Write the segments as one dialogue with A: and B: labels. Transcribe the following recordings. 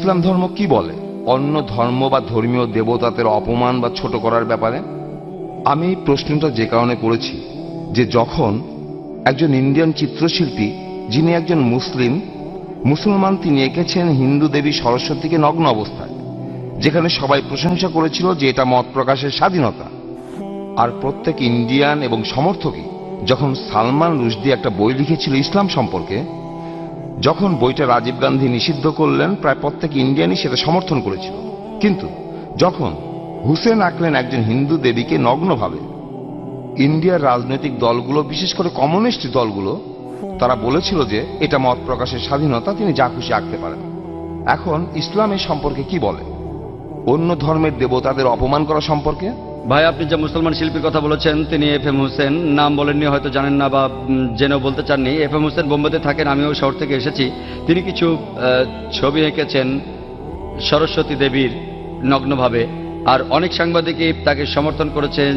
A: ইসলাম ধর্ম কি বলে অন্য ধর্ম বা ধর্মীয় দেবতাদের অপমান বা ছোট করার ব্যাপারে? আমি এই প্রশ্নটা যে কারণে করেছি যে যখন একজন ইন্ডিয়ান চিত্রশিল্পী, যিনি একজন মুসলমান, তিনি এঁকেছেন হিন্দু দেবী সরস্বতীকে নগ্ন অবস্থায়, যেখানে সবাই প্রশংসা করেছিল যে এটা মত প্রকাশের স্বাধীনতা। আর প্রত্যেক ইন্ডিয়ান এবং সমর্থকই যখন সালমান রুশদি একটা বই লিখেছিল ইসলাম সম্পর্কে, যখন বইটা রাজীব গান্ধী নিষিদ্ধ করলেন, প্রায় প্রত্যেক ইন্ডিয়ানই সেটা সমর্থন করেছিল। কিন্তু যখন হুসেন আঁকলেন একজন হিন্দু দেবীকে নগ্নভাবে, ইন্ডিয়ার রাজনৈতিক দলগুলো, বিশেষ করে কমিউনিস্ট দলগুলো, তারা বলেছিল যে এটা মত প্রকাশের স্বাধীনতা, তিনি যা খুশি আঁকতে পারেন। এখন ইসলাম এই সম্পর্কে কি বলে? অন্য ধর্মের দেবতাদের অপমান করা সম্পর্কে?
B: ভাই, আপনি যে মুসলমান শিল্পীর কথা বলেছেন তিনি এফ.এম. হোসেন, নাম বলেননি, হয়তো জানেন না বা জেনেও বলতে চাননি। এফ.এম. হোসেন বোম্বেতে থাকেন, আমিও শহর থেকে এসেছি। তিনি কিছু ছবি এঁকেছেন সরস্বতী দেবীর নগ্নভাবে, আর অনেক সাংবাদিকই তাকে সমর্থন করেছেন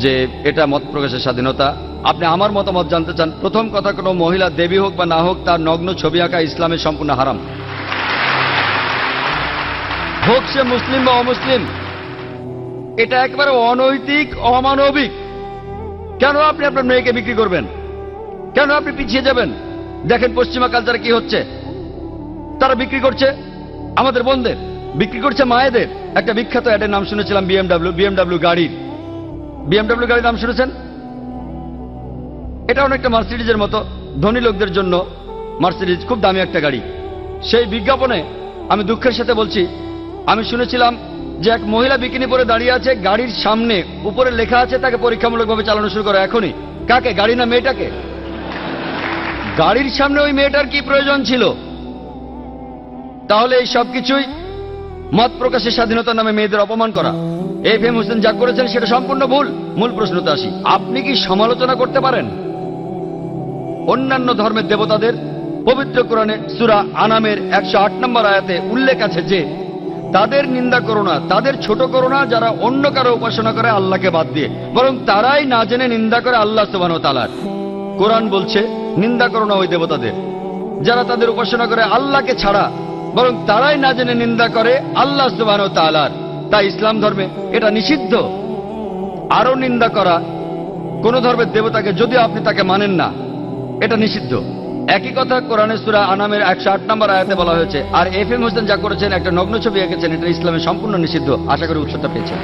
B: যে এটা মত প্রকাশের স্বাধীনতা। আপনি আমার মতামত জানতে চান? প্রথম কথা, কোনো মহিলা দেবী হোক বা না হোক, তার নগ্ন ছবি আঁকা ইসলামের সম্পূর্ণ হারাম, হোক সে মুসলিম বা অমুসলিম। এটা একবারে অনৈতিক, অমানবিক। কেন আপনি আপনার মেয়েকে বিক্রি করবেন? কেন আপনি পিছিয়ে যাবেন? দেখেন পশ্চিমা কালচারে কি হচ্ছে। তারা বিক্রি করছে আমাদের বোনদের, বিক্রি করছে মায়েদের। একটা বিখ্যাত অ্যাডের নাম শুনেছিলাম, বিএমডাব্লিউ গাড়ির। বিএমডাব্লিউ গাড়ির নাম শুনেছেন? এটা অনেকটা মার্সিডিজের মতো, ধনী লোকদের জন্য মার্সিডিজ খুব দামি একটা গাড়ি। সেই বিজ্ঞাপনে আমি দুঃখের সাথে বলছি, আমি শুনেছিলাম যে এক মহিলা বিকিনি পরে দাঁড়িয়ে আছে, গাড়ির সামনে উপরে লেখা আছে তাকে পরীক্ষামূলকভাবে চালানো শুরু করো এখনই। কাকে? গাড়ি না মেয়েটাকে? গাড়ির সামনে ওই মেয়েটার কি প্রয়োজন ছিল? তাহলে এই সবকিছুই মত প্রকাশের স্বাধীনতার নামে মেয়েদের অপমান করা। এফ.এম. হোসেন যা করেছেন সেটা সম্পূর্ণ ভুল। মূল প্রশ্নতে আসি, আপনি কি সমালোচনা করতে পারেন অন্যান্য ধর্মের দেবতাদের? পবিত্র কোরআনে সূরা আনামের 108 নম্বর আয়াতে উল্লেখ আছে যে তাদের নিন্দা করো না, তাদের ছোট করো না যারা অন্য কারো উপাসনা করে আল্লাহকে বাদ দিয়ে, বরং তারাই না জেনে নিন্দা করে আল্লাহ সুবহানাহু ওয়া তাআলার। কোরআন বলছে নিন্দা করো না ওই দেবতাদের যারা তাদের উপাসনা করে আল্লাহকে ছাড়া, বরং তারাই না জেনে নিন্দা করে আল্লাহ সুবহানাহু ওয়া তাআলার। তাই ইসলাম ধর্মে এটা নিষিদ্ধ। আরো নিন্দা করা কোন ধর্মের দেবতাকে, যদিও আপনি তাকে মানেন না, এটা নিষিদ্ধ। একই কথা কোরআনে সূরা আনামের 108 নম্বর আয়াতে বলা হয়েছে। আর এফ.এম. হোসেন যা করেছেন, একটা নগ্ন ছবি এঁকেছেন, এটা ইসলামে সম্পূর্ণ নিষিদ্ধ। আশা করি উৎসটা পেয়েছেন।